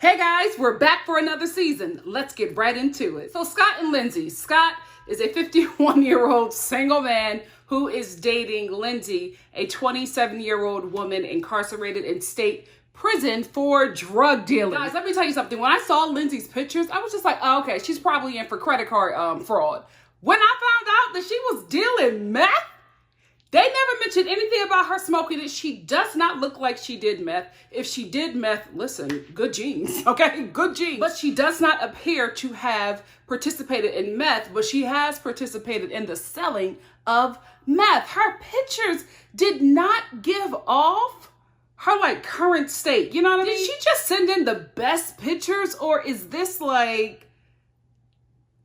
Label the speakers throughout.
Speaker 1: Hey guys, we're back for another season. Let's get right into it. So Scott and Lindsay. Scott is a 51-year-old single man who is dating Lindsay, a 27-year-old woman incarcerated in state prison for drug dealing. Guys, let me tell you something. When I saw Lindsay's pictures, I was just like, oh, okay, she's probably in for credit card fraud. When I found out that she was dealing meth, they never mentioned anything about her smoking it. She does not look like she did meth. If she did meth, listen, good genes, okay? Good genes. But she does not appear to have participated in meth, but she has participated in the selling of meth. Her pictures did not give off her like current state. You know what I mean? Did she just send in the best pictures, or is this like,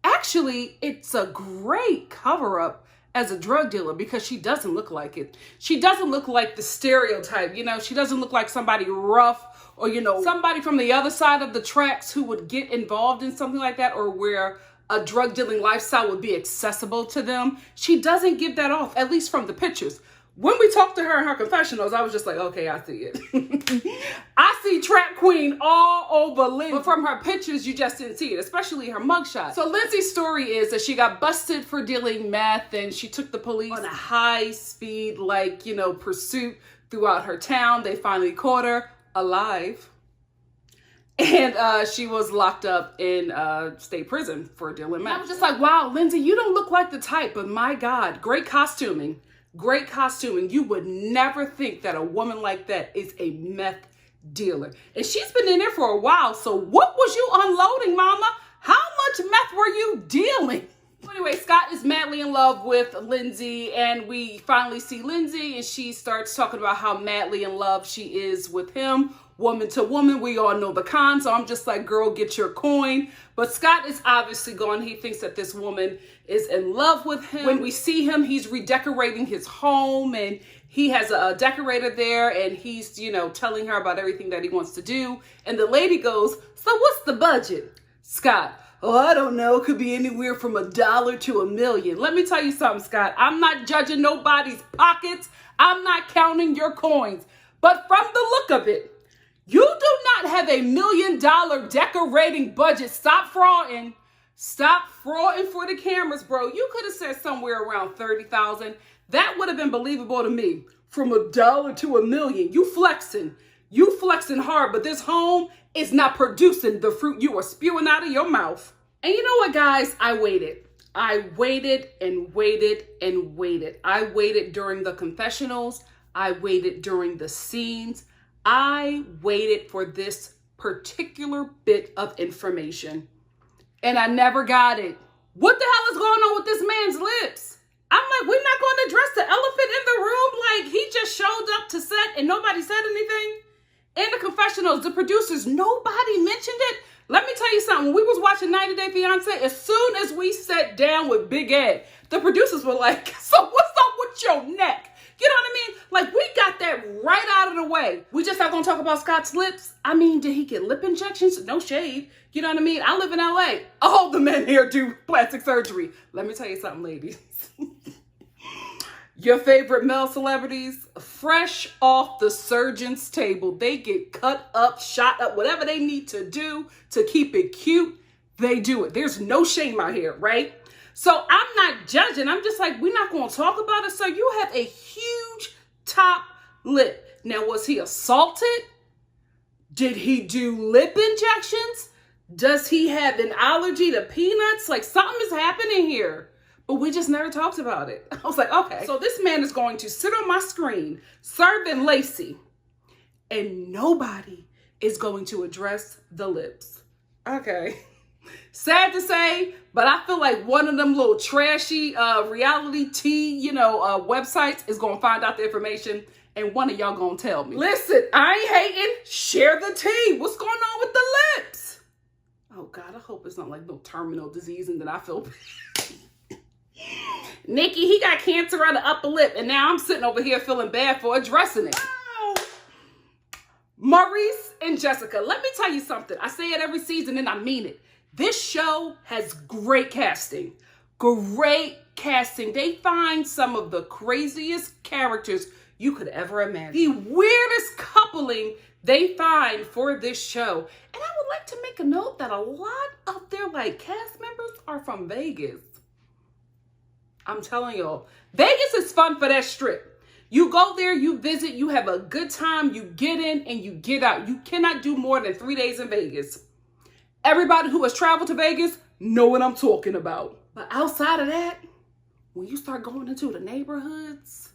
Speaker 1: actually, it's a great cover up as a drug dealer, because she doesn't look like it. She doesn't look like the stereotype, you know, she doesn't look like somebody rough or, you know, somebody from the other side of the tracks who would get involved in something like that, or where a drug dealing lifestyle would be accessible to them. She doesn't give that off, at least from the pictures. When we talked to her in her confessionals, I was just like, okay, I see it. I see Trap Queen all over Lindsay. But from her pictures, you just didn't see it, especially her mugshot. So Lindsay's story is that she got busted for dealing meth, and she took the police on a high speed, like, you know, pursuit throughout her town. They finally caught her alive. And she was locked up in state prison for dealing meth. I was just like, wow, Lindsay, you don't look like the type, but my God, great costuming. Great costuming. You would never think that a woman like that is a meth dealer. And she's been in there for a while. So what was you unloading, mama? How much meth were you dealing? Anyway, Scott is madly in love with Lindsay, and we finally see Lindsay, and she starts talking about how madly in love she is with him, woman to woman. We all know the con, so I'm just like, girl, get your coin. But Scott is obviously gone. He thinks that this woman is in love with him. When we see him, he's redecorating his home, and he has a decorator there, and he's, you know, telling her about everything that he wants to do. And the lady goes, so what's the budget? Scott, oh, I don't know. It could be anywhere from $1 to $1 million. Let me tell you something, Scott. I'm not judging nobody's pockets. I'm not counting your coins. But from the look of it, you do not have $1 million decorating budget. Stop frauding. Stop frauding for the cameras, bro. You could have said somewhere around 30,000. That would have been believable to me. From $1 to $1 million. You flexing. You flexing hard, but this home is not producing the fruit you are spewing out of your mouth. And you know what, guys? I waited. I waited and waited and waited. I waited during the confessionals. I waited during the scenes. I waited for this particular bit of information, and I never got it. What the hell is going on with this man's lips? I'm like, we're not going to address the elephant in the room? Like, he just showed up to set and nobody said anything? In the confessionals, the producers, nobody mentioned it. Let me tell you something. When we was watching 90 Day Fiance, as soon as we sat down with Big Ed, the producers were like, so what's up with your neck? You know what I mean? Like, we got that right out of the way. We just not going to talk about Scott's lips. I mean, did he get lip injections? No shade. You know what I mean? I live in LA. All the men here do plastic surgery. Let me tell you something, ladies. Your favorite male celebrities, fresh off the surgeon's table, they get cut up, shot up, whatever they need to do to keep it cute, they do it. There's no shame out here, right? So I'm not judging. I'm just like, we're not going to talk about it. So you have a huge top lip. Now, was he assaulted? Did he do lip injections? Does he have an allergy to peanuts? Like, something is happening here. But we just never talked about it. I was like, okay. So this man is going to sit on my screen serving Lacey, and nobody is going to address the lips. Okay. Sad to say, but I feel like one of them little trashy reality websites is going to find out the information, and one of y'all going to tell me. Listen, I ain't hating. Share the tea. What's going on with the lips? Oh, God, I hope it's not like no terminal disease and then I feel Nikki, he got cancer on the upper lip, and now I'm sitting over here feeling bad for addressing it. Oh. Maurice and Jessica, let me tell you something. I say it every season and I mean it. This show has great casting. Great casting. They find some of the craziest characters you could ever imagine. The weirdest coupling they find for this show. And I would like to make a note that a lot of their like cast members are from Vegas. I'm telling y'all, Vegas is fun for that strip. You go there, you visit, you have a good time, you get in and you get out. You cannot do more than 3 days in Vegas. Everybody who has traveled to Vegas know what I'm talking about. But outside of that, when you start going into the neighborhoods,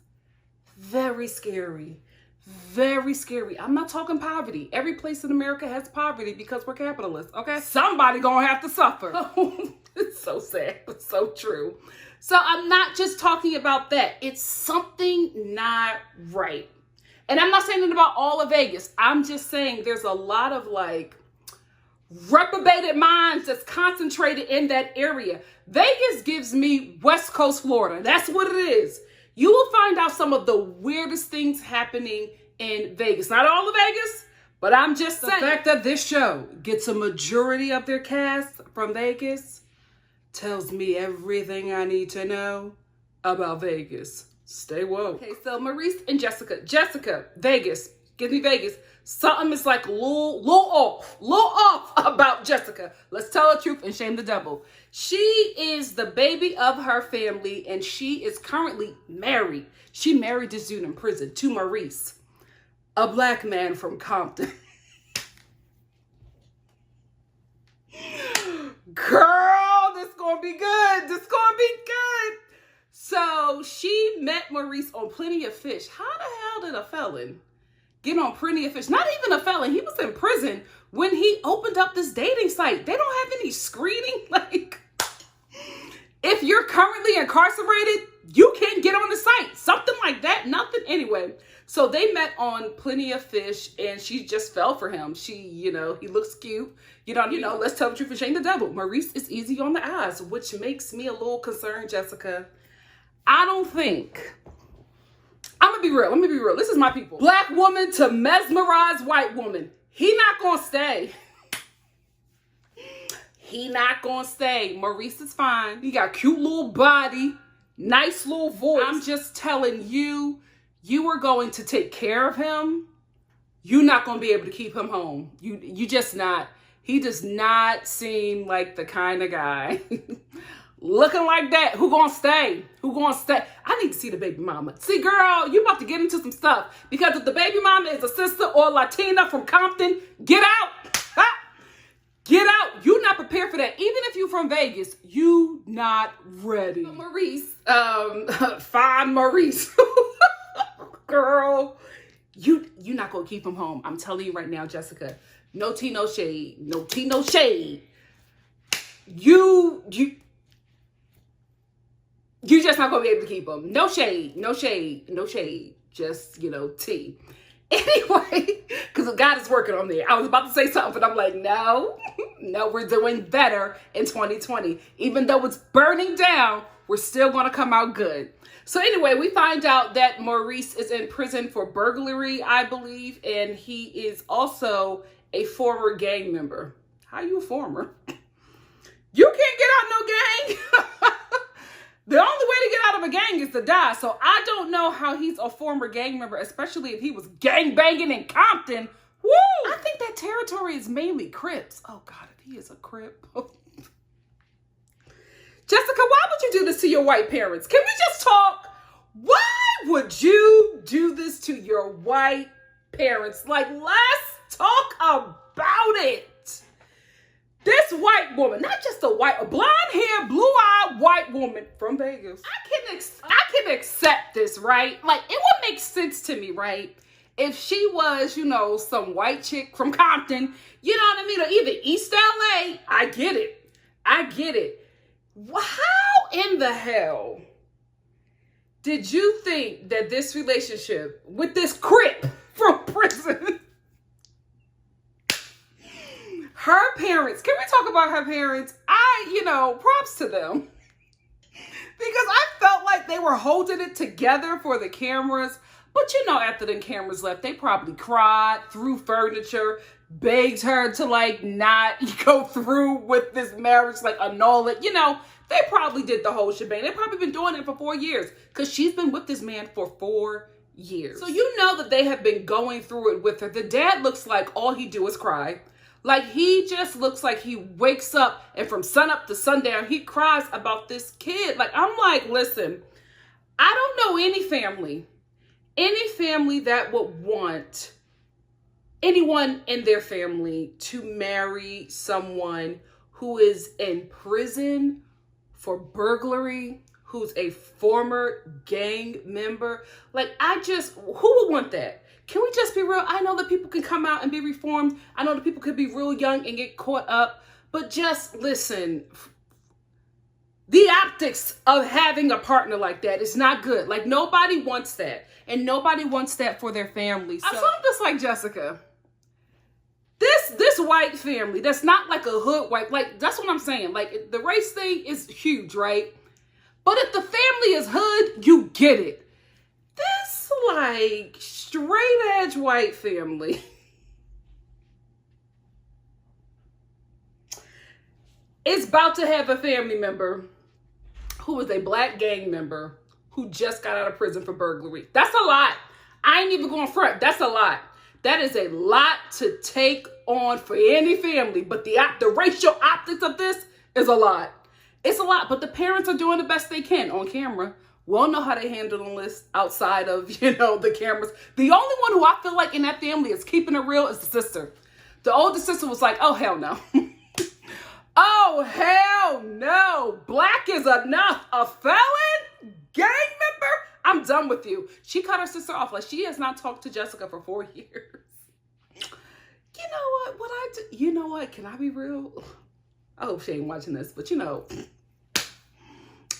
Speaker 1: very scary. Very scary. I'm not talking poverty. Every place in America has poverty because we're capitalists, okay? Somebody gonna have to suffer. It's so sad. It's so true. So I'm not just talking about that. It's something not right. And I'm not saying it about all of Vegas. I'm just saying there's a lot of like reprobated minds that's concentrated in that area. Vegas gives me West Coast Florida. That's what it is. You will find out some of the weirdest things happening in Vegas. Not all of Vegas, but I'm just saying. The fact that this show gets a majority of their cast from Vegas tells me everything I need to know about Vegas. Stay woke. Okay, so Maurice and Jessica. Jessica, Vegas. Give me Vegas. Something is like little off about Jessica. Let's tell the truth and shame the devil. She is the baby of her family and she is currently married. She married this dude in prison to Maurice, a black man from Compton. Girl, this gonna be good. This gonna be good. So she met Maurice on Plenty of Fish. How the hell did a felon get on Plenty of Fish? Not even a felon. He was in prison when he opened up this dating site. They don't have any screening. Like, if you're currently incarcerated, you can't get on the site. Something like that. Nothing. Anyway, so they met on Plenty of Fish and she just fell for him. She, he looks cute. Let's tell the truth and shame the devil. Maurice is easy on the eyes, which makes me a little concerned, Jessica. I don't think... I'm gonna be real. Let me be real. This is my people. Black woman to mesmerize white woman. He not gonna stay. He not gonna stay. Maurice is fine. He got cute little body, nice little voice. I'm just telling you, you are going to take care of him. You're not gonna be able to keep him home. You just not. He does not seem like the kind of guy. Looking like that, who gonna stay? Who gonna stay? I need to see the baby mama. See, girl, you about to get into some stuff. Because if the baby mama is a sister or Latina from Compton, get out. Ha! Get out. You not prepared for that. Even if you from Vegas, you not ready. So Maurice, fine Maurice. Girl, you not gonna keep him home. I'm telling you right now, Jessica. No tea, no shade. No tea, no shade. You're just not going to be able to keep them. No shade, no shade, no shade. Just, tea. Anyway, because God is working on me. I was about to say something, but I'm like, no, we're doing better in 2020. Even though it's burning down, we're still going to come out good. So anyway, we find out that Maurice is in prison for burglary, I believe. And he is also a former gang member. How you a former? You can't get out no gang. The only way to get out of a gang is to die. So I don't know how he's a former gang member, especially if he was gang banging in Compton. Woo! I think that territory is mainly Crips. Oh God, if he is a Crip. Jessica, why would you do this to your white parents? Can we just talk? Why would you do this to your white parents? Like, let's talk about it. This white woman, not just a blonde hair, blue-eyed white woman from Vegas. I can accept this, right? Like, it would make sense to me, right? If she was, some white chick from Compton, you know what I mean? Or even East LA. I get it. How in the hell did you think that this relationship with this Crip from prison... Her parents, can we talk about her parents? Props to them. Because I felt like they were holding it together for the cameras. But after the cameras left, they probably cried, threw furniture, begged her to not go through with this marriage, annul it. They probably did the whole shebang. They've probably been doing it for 4 years. Because she's been with this man for 4 years. So you know that they have been going through it with her. The dad looks like all he do is cry. Like, he just looks like he wakes up and from sunup to sundown, he cries about this kid. Like, I'm like, listen, I don't know any family that would want anyone in their family to marry someone who is in prison for burglary, who's a former gang member. Like, who would want that? Can we just be real? I know that people can come out and be reformed. I know that people could be real young and get caught up, but just listen, the optics of having a partner like that is not good. Like, nobody wants that, and nobody wants that for their family. So I'm just like, Jessica, this white family, that's not like a hood white, like, that's what I'm saying. Like, the race thing is huge, right? But if the family is hood, you get it. This, like, straight edge white family is about to have a family member who is a black gang member who just got out of prison for burglary. That's a lot. I ain't even going front. That's a lot. That is a lot to take on for any family. But the racial optics of this is a lot. It's a lot. But the parents are doing the best they can on camera. We all know how they handle this outside of, the cameras. The only one who I feel like in that family is keeping it real is the sister. The older sister was like, oh, hell no. Oh, hell no. Black is enough. A felon? Gang member? I'm done with you. She cut her sister off. Like, she has not talked to Jessica for 4 years. You know what? You know what? Can I be real? I hope she ain't watching this, but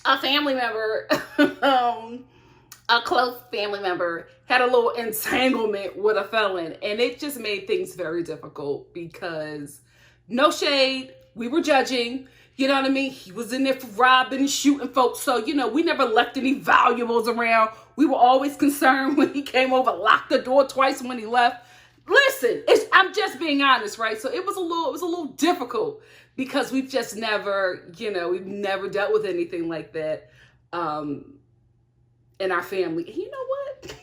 Speaker 1: a family member, a close family member had a little entanglement with a felon, and it just made things very difficult because no shade, we were judging, you know what I mean? He was in there for robbing and shooting folks, so, we never left any valuables around. We were always concerned when he came over, locked the door twice when he left. Listen, I'm just being honest, right? So it was a little difficult because we've just never, we've never dealt with anything like that in our family. And you know what?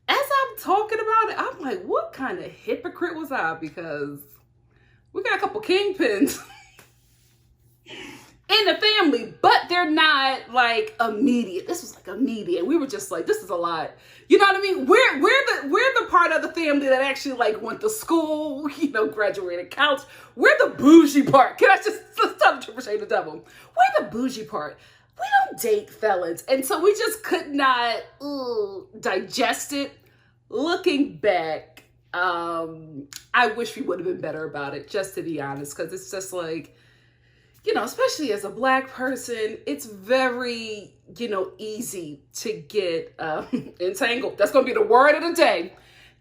Speaker 1: As I'm talking about it, I'm like, what kind of hypocrite was I? Because we got a couple kingpins in the family, but they're not like immediate. This was like immediate. We were just like, this is a lot. You know what I mean? We're the part of the family that actually like went to school, graduated college. We're the bougie part. Can I just tell the Triple Shade the Devil? We're the bougie part. We don't date felons. And so we just could not digest it. Looking back, I wish we would have been better about it, just to be honest, because it's just like, especially as a black person, it's very, easy to get entangled. That's going to be the word of the day.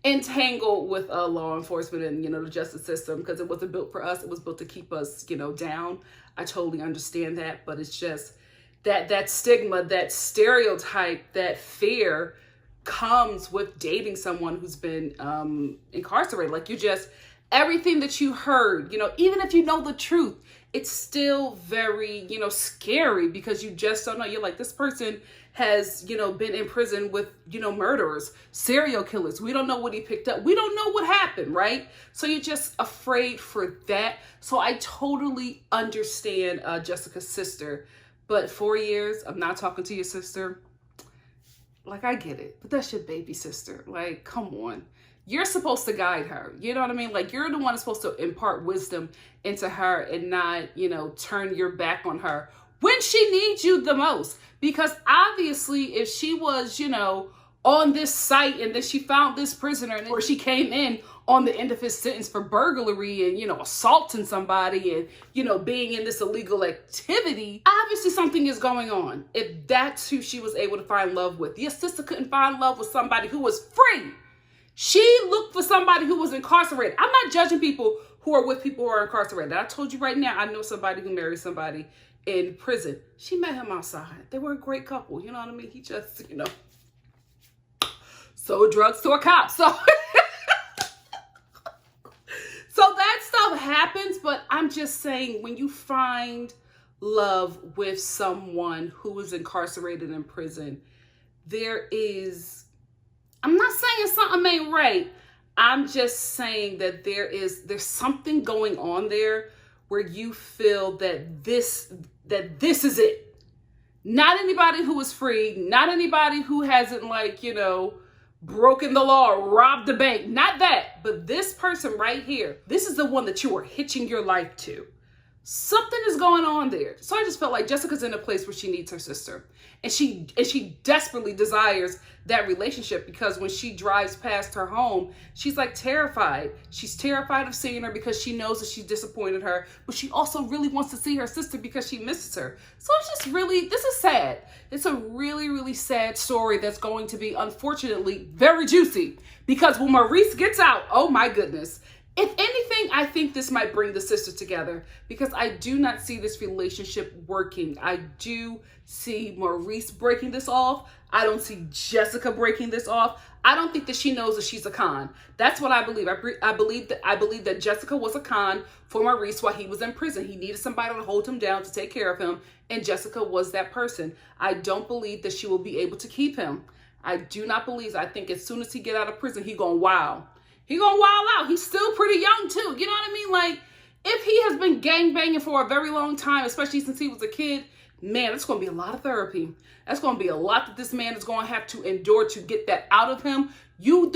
Speaker 1: Entangled with law enforcement and, the justice system, because it wasn't built for us. It was built to keep us, down. I totally understand that. But it's just that stigma, that stereotype, that fear comes with dating someone who's been incarcerated. Like, everything that you heard, even if you know the truth, it's still very, scary because you just don't know. You're like, this person has, been in prison with, murderers, serial killers. We don't know what he picked up. We don't know what happened, right? So you're just afraid for that. So I totally understand Jessica's sister. But 4 years of not talking to your sister, like, I get it. But that's your baby sister. Like, come on. You're supposed to guide her. You know what I mean? Like, you're the one that's supposed to impart wisdom into her and not, turn your back on her when she needs you the most. Because obviously, if she was, on this site and then she found this prisoner or she came in on the end of his sentence for burglary and, assaulting somebody and, being in this illegal activity, obviously something is going on. If that's who she was able to find love with. Your sister couldn't find love with somebody who was free. She looked for somebody who was incarcerated. I'm not judging people who are with people who are incarcerated. I told you right now, I know somebody who married somebody in prison. She met him outside. They were a great couple. You know what I mean? He just, sold drugs to a cop. So, so that stuff happens. But I'm just saying, when you find love with someone who is incarcerated in prison, I'm not saying something ain't right. I'm just saying that there's something going on there where you feel that this is it. Not anybody who is free, not anybody who hasn't, like, broken the law or robbed the bank. Not that, but this person right here, this is the one that you are hitching your life to. Something is going on there. So I just felt like Jessica's in a place where she needs her sister. And she desperately desires that relationship, because when she drives past her home, she's like terrified. She's terrified of seeing her because she knows that she disappointed her, but she also really wants to see her sister because she misses her. So it's just this is sad. It's a really, really sad story that's going to be, unfortunately, very juicy, because when Maurice gets out, oh my goodness. If anything, I think this might bring the sisters together, because I do not see this relationship working. I do see Maurice breaking this off. I don't see Jessica breaking this off. I don't think that she knows that she's a con. That's what I believe. I believe that Jessica was a con for Maurice while he was in prison. He needed somebody to hold him down, to take care of him, and Jessica was that person. I don't believe that she will be able to keep him. I do not believe. I think as soon as he get out of prison, he gonna wow. He gonna wild out. He's still pretty young too. You know what I mean? Like, if he has been gangbanging for a very long time, especially since he was a kid, man, it's gonna be a lot of therapy. That's gonna be a lot that this man is gonna have to endure to get that out of him. You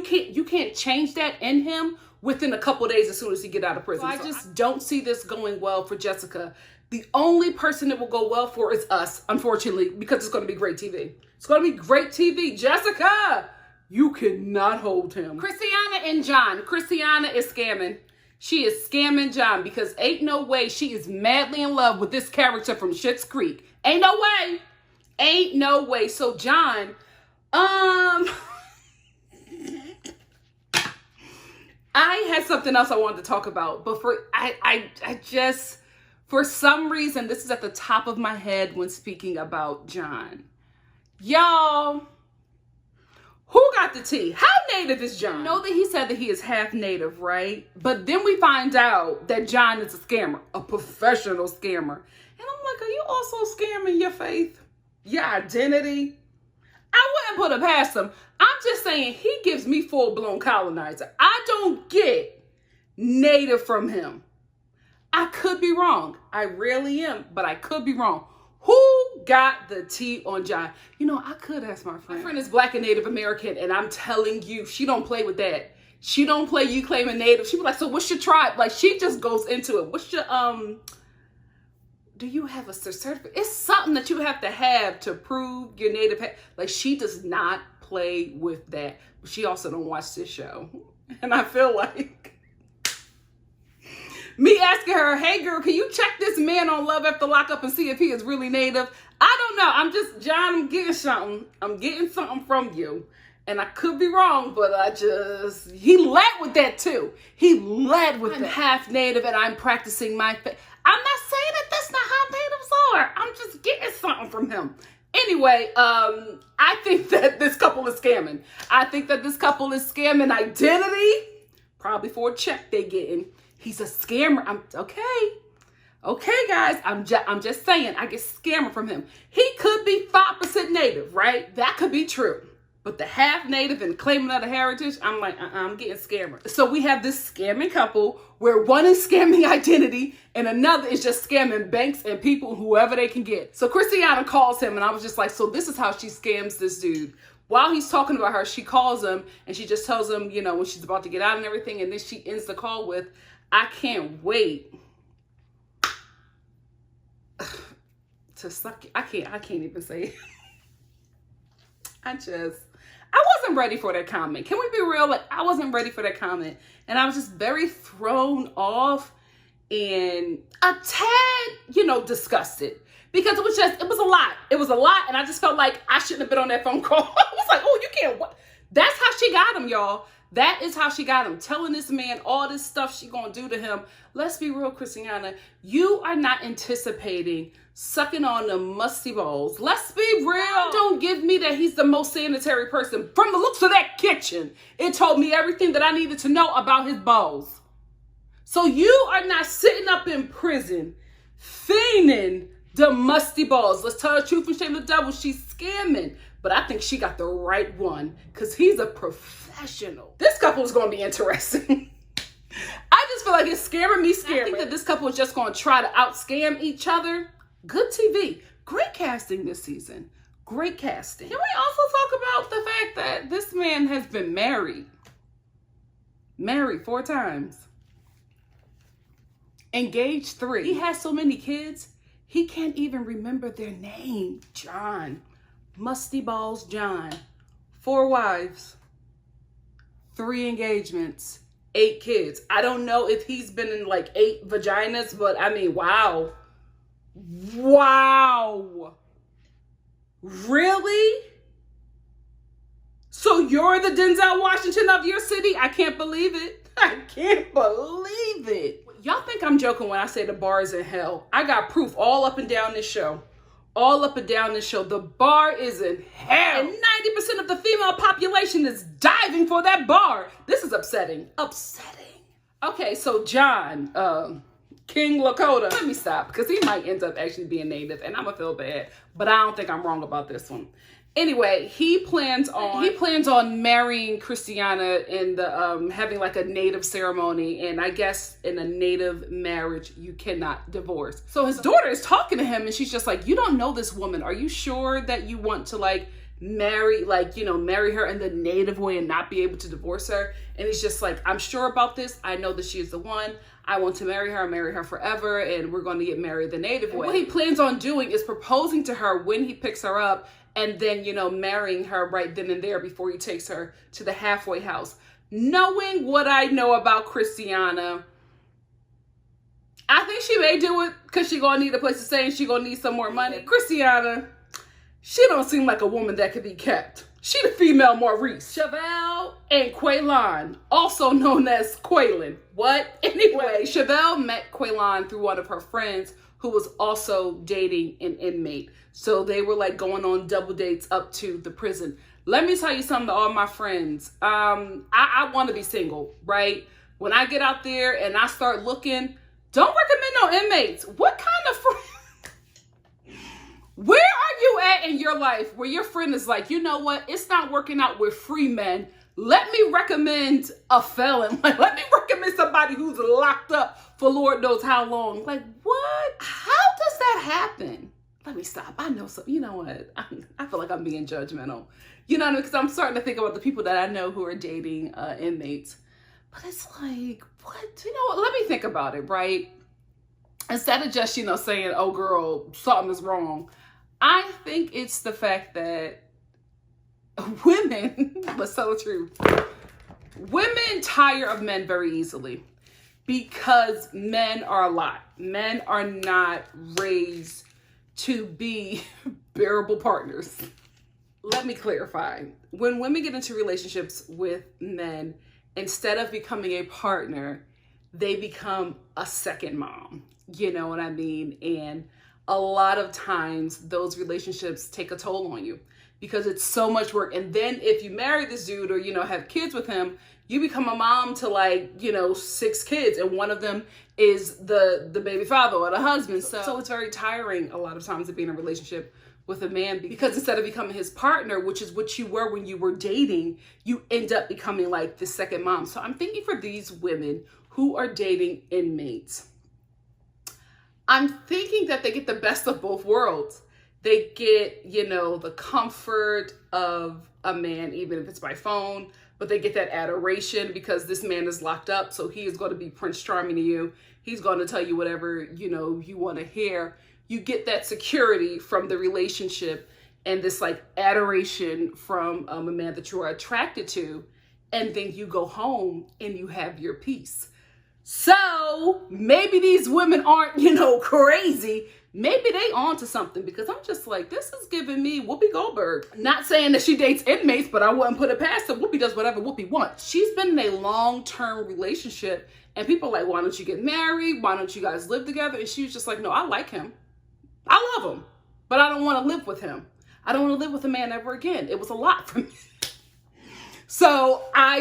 Speaker 1: can't change that in him within a couple of days as soon as he get out of prison. So I just don't see this going well for Jessica. The only person it will go well for is us, unfortunately, because it's gonna be great TV. It's gonna be great TV. Jessica! You cannot hold him. Christiana and John. Christiana is scamming. She is scamming John, because ain't no way she is madly in love with this character from Schitt's Creek. Ain't no way. Ain't no way. So John, I had something else I wanted to talk about, but for some reason, this is at the top of my head when speaking about John. Y'all, who got the tea? How native is John? I know that he said that he is half native, right? But then we find out that John is a scammer, a professional scammer. And I'm like, are you also scamming your faith, your identity? I wouldn't put it past him. I'm just saying, he gives me full-blown colonizer. I don't get native from him. I could be wrong. I really am, but I could be wrong. Who got the tea on John? I could ask my friend. My friend is Black and Native American, and I'm telling you, she don't play with that. She don't play you claiming Native. She be like, so what's your tribe? Like, she just goes into it. What's your, do you have a certificate? It's something that you have to prove your Native. Like, she does not play with that. But she also don't watch this show. And I feel like me asking her, hey girl, can you check this man on Love After Lockup and see if he is really native? I don't know. John, I'm getting something. I'm getting something from you. And I could be wrong, but he led with that too. He led with that. I'm half native and I'm practicing my faith. I'm not saying that that's not how natives are. I'm just getting something from him. Anyway, I think that this couple is scamming. I think that this couple is scamming identity, probably for a check they getting. He's a scammer. Okay, guys. I'm just saying, I get scammer from him. He could be 5% native, right? That could be true. But the half native and claiming other heritage, I'm like, I'm getting scammer. So we have this scamming couple where one is scamming identity and another is just scamming banks and people, whoever they can get. So Christiana calls him, and I was just like, so this is how she scams this dude. While he's talking about her, she calls him and she just tells him, when she's about to get out and everything. And then she ends the call with, I can't wait to suck you. I can't even say it. I wasn't ready for that comment. Can we be real? Like, I wasn't ready for that comment. And I was just very thrown off and a tad, disgusted. Because it was a lot. It was a lot. And I just felt like I shouldn't have been on that phone call. I was like, oh, you can't. What? That's how she got him, y'all. That is how she got him. Telling this man all this stuff she gonna do to him. Let's be real, Christiana. You are not anticipating sucking on the musty balls. Let's be real. Don't give me that he's the most sanitary person. From the looks of that kitchen, it told me everything that I needed to know about his balls. So you are not sitting up in prison fiending the musty balls. Let's tell the truth and shame the devil. She's scamming. but I think she got the right one because he's a professional. This couple is going to be interesting. I just feel like it's scaring me. I think that this couple is just going to try to out-scam each other. Good TV. Great casting this season. Great casting. Can we also talk about the fact that this man has been married? Married 4 times. Engaged 3. He has so many kids, he can't even remember their name. John. Musty Balls John. 4 wives. 3 engagements. 8 kids. I don't know if he's been in like 8 vaginas, but I mean, wow. Wow. Really? So you're the Denzel Washington of your city? I can't believe it. I can't believe it. Y'all think I'm joking when I say the bar is in hell. I got proof all up and down this show. All up and down this show. The bar is in hell. And 90% of the female population is diving for that bar. This is upsetting. Upsetting. Okay, so John, King Lakota. Let me stop because he might end up actually being native and I'm gonna feel bad. But I don't think I'm wrong about this one. Anyway, he plans on marrying Christiana and having like a native ceremony, and I guess in a native marriage you cannot divorce. So his daughter is talking to him and she's just like, you don't know this woman. Are you sure that you want to like marry her in the native way and not be able to divorce her? And he's just like, I'm sure about this. I know that she is the one. I want to marry her forever, and we're going to get married the native way. What he plans on doing is proposing to her when he picks her up, and then, marrying her right then and there before he takes her to the halfway house. Knowing what I know about Christiana, I think she may do it because she's going to need a place to stay and she's going to need some more money. Christiana, she don't seem like a woman that could be kept. She the female Maurice. Chevelle and Quaylon, also known as Quaylon. What? Anyway, Chevelle met Quaylon through one of her friends who was also dating an inmate. So they were like going on double dates up to the prison. Let me tell you something to all my friends. I want to be single, right? When I get out there and I start looking, don't recommend no inmates. What kind of friend? Where are you at in your life where your friend is like, you know what? It's not working out with free men. Let me recommend a felon. Like, let me recommend somebody who's locked up for Lord knows how long. Like, what? How does that happen? Let me stop. I know some, you know what? I feel like I'm being judgmental. You know what I mean? Because I'm starting to think about the people that I know who are dating inmates. But it's like, what? You know what? Let me think about it, right? Instead of just, saying, oh, girl, something is wrong. I think it's the fact that women, let's tell the truth, women tire of men very easily because men are a lot. Men are not raised to be bearable partners. Let me clarify. When women get into relationships with men, instead of becoming a partner, they become a second mom. You know what I mean? And a lot of times those relationships take a toll on you because it's so much work. And then if you marry this dude or, have kids with him, you become a mom to 6 kids. And one of them is the baby father or the husband. So it's very tiring a lot of times to be in a relationship with a man because instead of becoming his partner, which is what you were when you were dating, you end up becoming like the second mom. So I'm thinking for these women who are dating inmates, I'm thinking that they get the best of both worlds. They get, the comfort of a man, even if it's by phone, but they get that adoration because this man is locked up. So he is going to be Prince Charming to you. He's going to tell you whatever, you want to hear. You get that security from the relationship and this like adoration from a man that you are attracted to. And then you go home and you have your peace. So maybe these women aren't, crazy. Maybe they on to something because I'm just like, this is giving me Whoopi Goldberg. Not saying that she dates inmates, but I wouldn't put it past her. Whoopi does whatever Whoopi wants. She's been in a long-term relationship and people are like, why don't you get married? Why don't you guys live together? And she was just like, no, I like him. I love him, but I don't want to live with him. I don't want to live with a man ever again. It was a lot for me. So I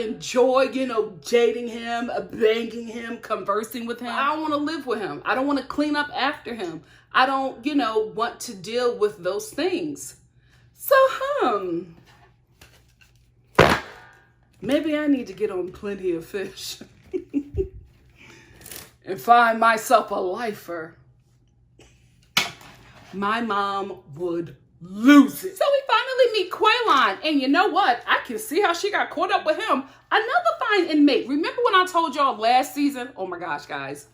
Speaker 1: enjoy, dating him, banging him, conversing with him. I don't want to live with him. I don't want to clean up after him. I don't, want to deal with those things. So, maybe I need to get on Plenty of Fish and find myself a lifer. My mom would lose it. So we finally meet Quaylon, and you know what? I can see how she got caught up with him. Another fine inmate. Remember when I told y'all last season? Oh my gosh, guys.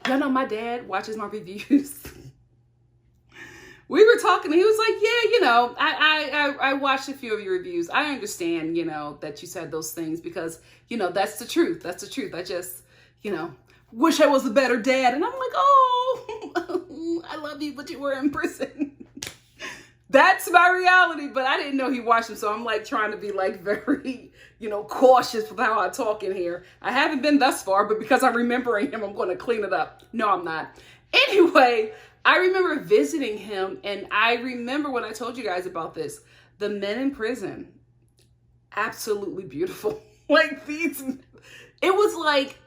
Speaker 1: Y'all know my dad watches my reviews. We were talking, and he was like, yeah, you know, I watched a few of your reviews. I understand, you know, that you said those things because, you know, that's the truth. That's the truth. I just, you know, wish I was a better dad. And I'm like, oh, I love you, but you were in prison. That's my reality, but I didn't know he watched them. So I'm like trying to be like very, you know, cautious with how I talk in here. I haven't been thus far, but because I'm remembering him, I'm going to clean it up. No, I'm not. Anyway, I remember visiting him, and I remember when I told you guys about this, the men in prison, absolutely beautiful. Like these, it was like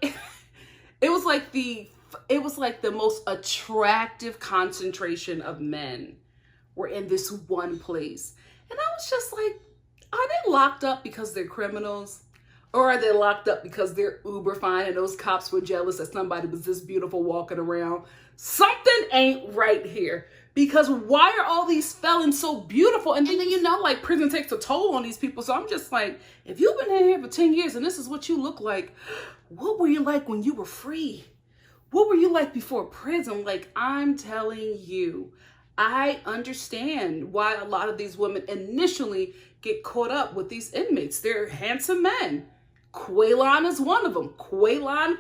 Speaker 1: the most attractive concentration of men were in this one place. And I was just like, are they locked up because they're criminals? Or are they locked up because they're uber fine and those cops were jealous that somebody was this beautiful walking around? Something ain't right here. Because why are all these felons so beautiful? And then, you know, like prison takes a toll on these people. So I'm just like, if you've been in here for 10 years and this is what you look like, what were you like when you were free? What were you like before prison? Like, I'm telling you, I understand why a lot of these women initially get caught up with these inmates. They're handsome men. Quaylon is one of them. Quaylon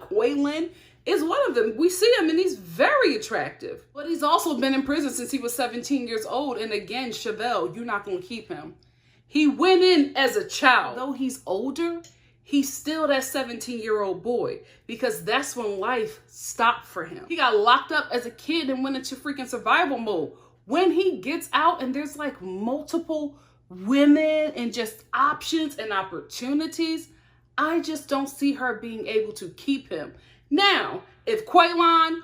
Speaker 1: is one of them. We see him and he's very attractive. But he's also been in prison since he was 17 years old. And again, Chevelle, you're not going to keep him. He went in as a child. Though he's older, he's still that 17-year-old boy because that's when life stopped for him. He got locked up as a kid and went into freaking survival mode. When he gets out and there's like multiple women and just options and opportunities, I just don't see her being able to keep him. Now, if Quaylon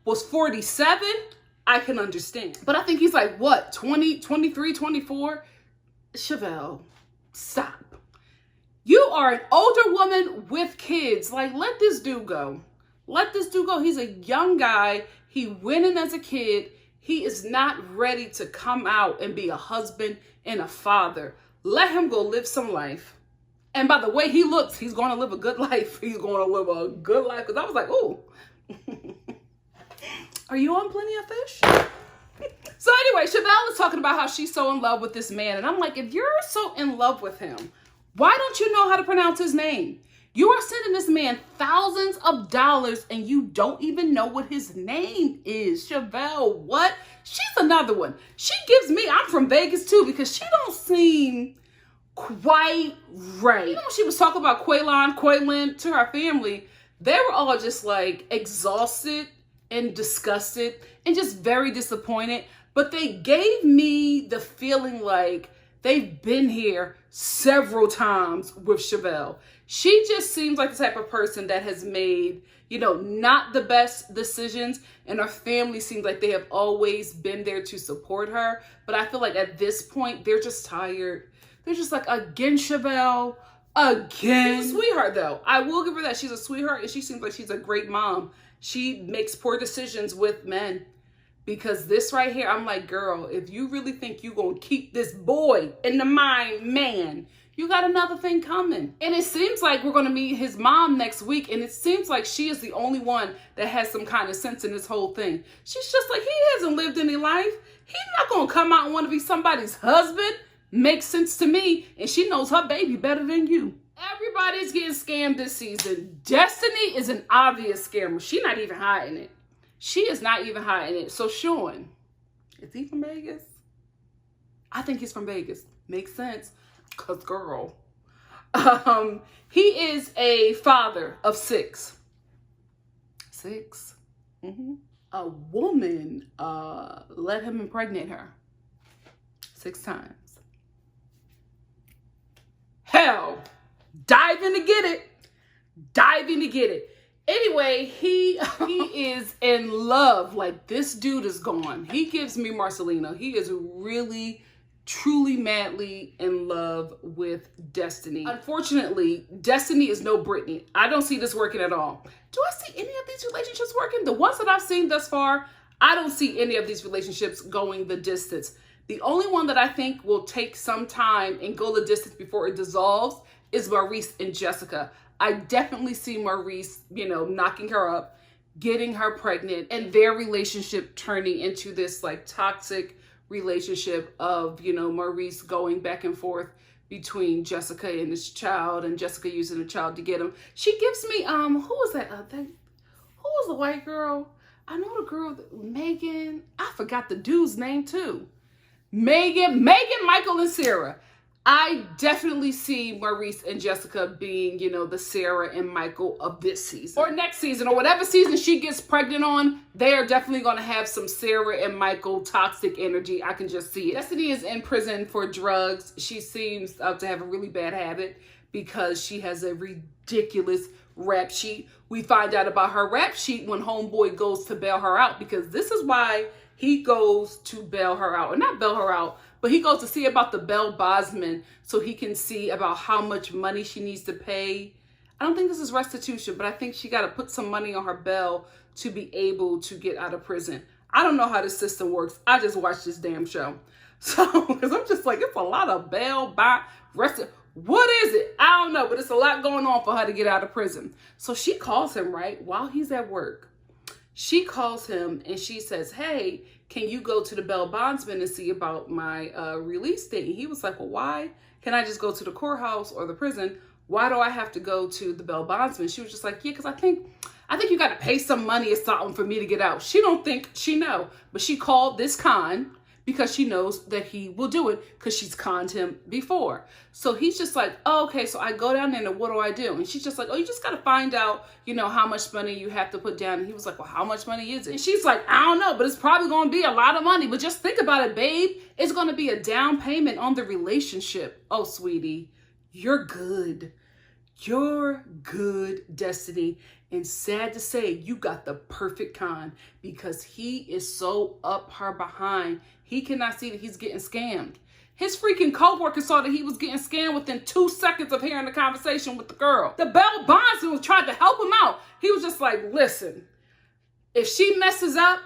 Speaker 1: was 47, I can understand. But I think he's like, what, 20, 23, 24? Chevelle, stop. You are an older woman with kids. Like, let this dude go. Let this dude go. He's a young guy. He went in as a kid. He is not ready to come out and be a husband and a father. Let him go live some life. And by the way he looks, he's going to live a good life. He's going to live a good life. Because I was like, ooh. Are you on Plenty of Fish? So anyway, Chevelle is talking about how she's so in love with this man. And I'm like, if you're so in love with him, why don't you know how to pronounce his name? You are sending this man thousands of dollars and you don't even know what his name is. Chevelle, what? She's another one. She gives me, I'm from Vegas too, because she don't seem quite right. You know, when she was talking about Quaylon to her family, they were all just like exhausted and disgusted and just very disappointed. But they gave me the feeling like they've been here several times with Chevelle. She just seems like the type of person that has made, you know, not the best decisions. And her family seems like they have always been there to support her. But I feel like at this point, they're just tired. They're just like, again, Chevelle, again. She's a sweetheart, though. I will give her that. She's a sweetheart, and she seems like she's a great mom. She makes poor decisions with men. Because this right here, I'm like, girl, if you really think you're going to keep this boy in the mind, man, you got another thing coming. And it seems like we're going to meet his mom next week. And it seems like she is the only one that has some kind of sense in this whole thing. She's just like, he hasn't lived any life. He's not going to come out and want to be somebody's husband. Makes sense to me. And she knows her baby better than you. Everybody's getting scammed this season. Destiny is an obvious scammer. She's not even hiding it. She is not even hiding it. So Sean, is he from Vegas? I think he's from Vegas. Makes sense. Cause girl. He is a father of 6. 6? Mm-hmm. A woman let him impregnate her 6 times. Hell, dive in to get it. Dive in to get it. Anyway, he is in love. Like, this dude is gone. He gives me Marcelino. He is really truly madly in love with Destiny. Unfortunately, Destiny is no Brittany. I don't see this working at all. Do I see any of these relationships working? The ones that I've seen thus far, I don't see any of these relationships going the distance. The only one that I think will take some time and go the distance before it dissolves is Maurice and Jessica. I definitely see Maurice, knocking her up, getting her pregnant, and their relationship turning into this like toxic relationship of, Maurice going back and forth between Jessica and his child, and Jessica using the child to get him. She gives me, who was that? Who was the white girl? I know the girl, Megan. I forgot the dude's name too. Megan, Michael, and Sarah. I definitely see Maurice and Jessica being, the Sarah and Michael of this season. Or next season, or whatever season she gets pregnant on, they are definitely going to have some Sarah and Michael toxic energy. I can just see it. Destiny is in prison for drugs. She seems to have a really bad habit because she has a ridiculous rap sheet. We find out about her rap sheet when homeboy goes to bail her out, because this is why he goes to bail her out. Or not bail her out, but he goes to see about the bail bondsman so he can see about how much money she needs to pay. I don't think this is restitution, but I think she got to put some money on her bail to be able to get out of prison. I don't know how this system works. I just watched this damn show. So, because I'm just like, it's a lot of bail, what is it? I don't know, but it's a lot going on for her to get out of prison. So she calls him, right, while he's at work. She calls him and she says, hey, can you go to the bail bondsman and see about my release date? He was like, well, why? Can I just go to the courthouse or the prison? Why do I have to go to the bail bondsman? She was just like, yeah, because I think you got to pay some money or something for me to get out. She don't think she know, but she called this con because she knows that he will do it because she's conned him before. So he's just like, oh, okay, so I go down there and what do I do? And she's just like, oh, you just got to find out, how much money you have to put down. And he was like, well, how much money is it? And she's like, I don't know, but it's probably going to be a lot of money. But just think about it, babe. It's going to be a down payment on the relationship. Oh, sweetie, you're good. You're good, Destiny. And sad to say, you got the perfect con because he is so up her behind. He cannot see that he's getting scammed. His freaking co-worker saw that he was getting scammed within 2 seconds of hearing the conversation with the girl. The bail bondsman was trying to help him out. He was just like, listen, if she messes up,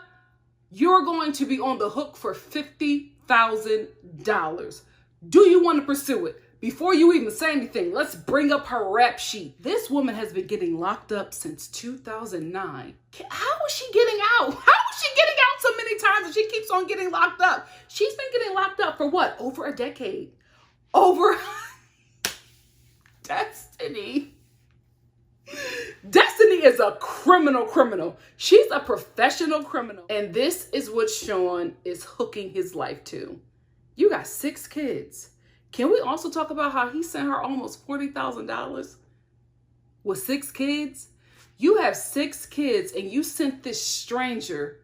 Speaker 1: you're going to be on the hook for $50,000. Do you want to pursue it? Before you even say anything, let's bring up her rap sheet. This woman has been getting locked up since 2009. How is she getting out? How is she getting out so many times and she keeps on getting locked up? She's been getting locked up for what? Over a decade. Destiny. Destiny is a criminal. She's a professional criminal. And this is what Sean is hooking his life to. You got 6 kids. Can we also talk about how he sent her almost $40,000 with 6 kids? You have 6 kids and you sent this stranger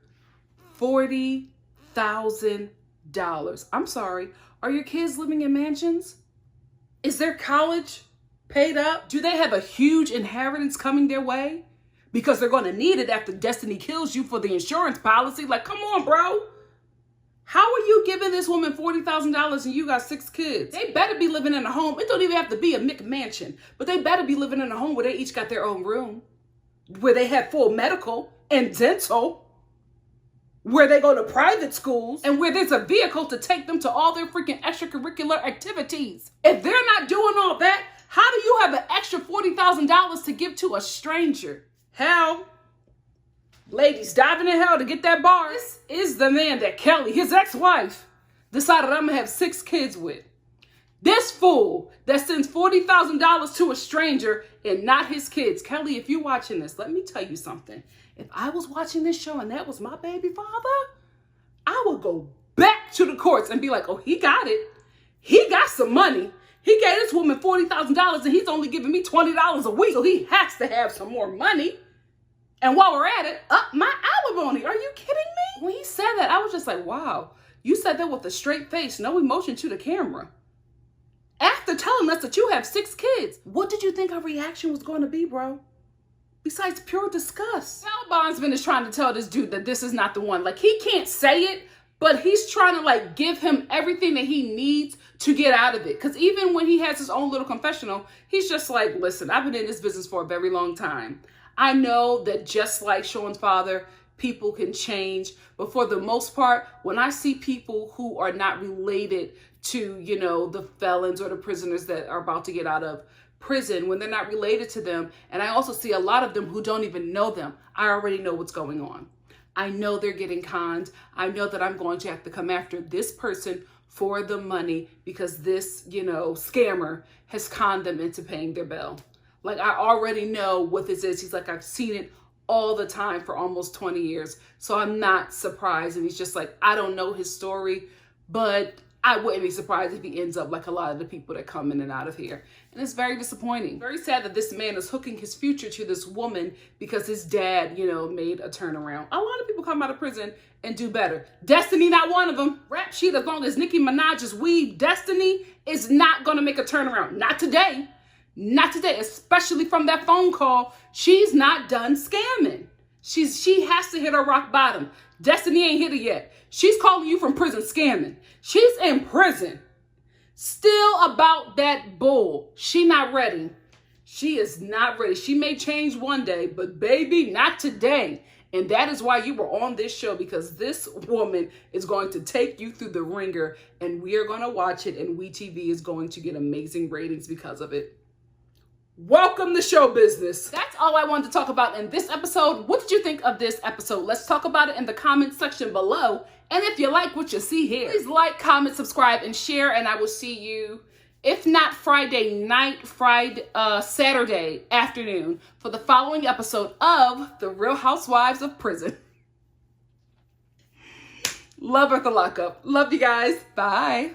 Speaker 1: $40,000. I'm sorry. Are your kids living in mansions? Is their college paid up? Do they have a huge inheritance coming their way? Because they're going to need it after Destiny kills you for the insurance policy. Like, come on, bro. How are you giving this woman $40,000 and you got 6 kids? They better be living in a home. It don't even have to be a McMansion, but they better be living in a home where they each got their own room, where they have full medical and dental, where they go to private schools, and where there's a vehicle to take them to all their freaking extracurricular activities. If they're not doing all that, how do you have an extra $40,000 to give to a stranger? Hell. Ladies diving in hell to get that bar. This is the man that Kelly, his ex-wife, decided I'm going to have 6 kids with. This fool that sends $40,000 to a stranger and not his kids. Kelly, if you're watching this, let me tell you something. If I was watching this show and that was my baby father, I would go back to the courts and be like, oh, he got it. He got some money. He gave this woman $40,000 and he's only giving me $20 a week. So he has to have some more money. And while we're at it, up my alimony. Are you kidding me? When he said that, I was just like, wow. You said that with a straight face, no emotion to the camera. After telling us that you have 6 kids, what did you think our reaction was going to be, bro? Besides pure disgust. Bail bondsman is trying to tell this dude that this is not the one. Like, he can't say it, but he's trying to like give him everything that he needs to get out of it. Because even when he has his own little confessional, he's just like, listen, I've been in this business for a very long time. I know that just like Sean's father, people can change. But for the most part, when I see people who are not related to, you know, the felons or the prisoners that are about to get out of prison, when they're not related to them, and I also see a lot of them who don't even know them, I already know what's going on. I know they're getting conned. I know that I'm going to have to come after this person for the money because this, you know, scammer has conned them into paying their bill. Like, I already know what this is. He's like, I've seen it all the time for almost 20 years. So I'm not surprised. And he's just like, I don't know his story, but I wouldn't be surprised if he ends up like a lot of the people that come in and out of here. And it's very disappointing. Very sad that this man is hooking his future to this woman because his dad, you know, made a turnaround. A lot of people come out of prison and do better. Destiny, not one of them. Rap sheet, as long as Nicki Minaj's weave, Destiny is not going to make a turnaround. Not today. Not today, especially from that phone call. She's not done scamming. She has to hit her rock bottom. Destiny ain't hit it yet. She's calling you from prison scamming. She's in prison. Still about that bull. She not ready. She is not ready. She may change one day, but baby, not today. And that is why you were on this show, because this woman is going to take you through the ringer and we are going to watch it, and WeTV is going to get amazing ratings because of it. Welcome to show business. That's all I wanted to talk about in this episode. What did you think of this episode? Let's talk about it in the comment section below. And if you like what you see here, please like, comment, subscribe, and share. And I will see you, if not Friday night, Saturday afternoon for the following episode of The Real Housewives of Prison. Love her, the Lockup. Love you guys. Bye.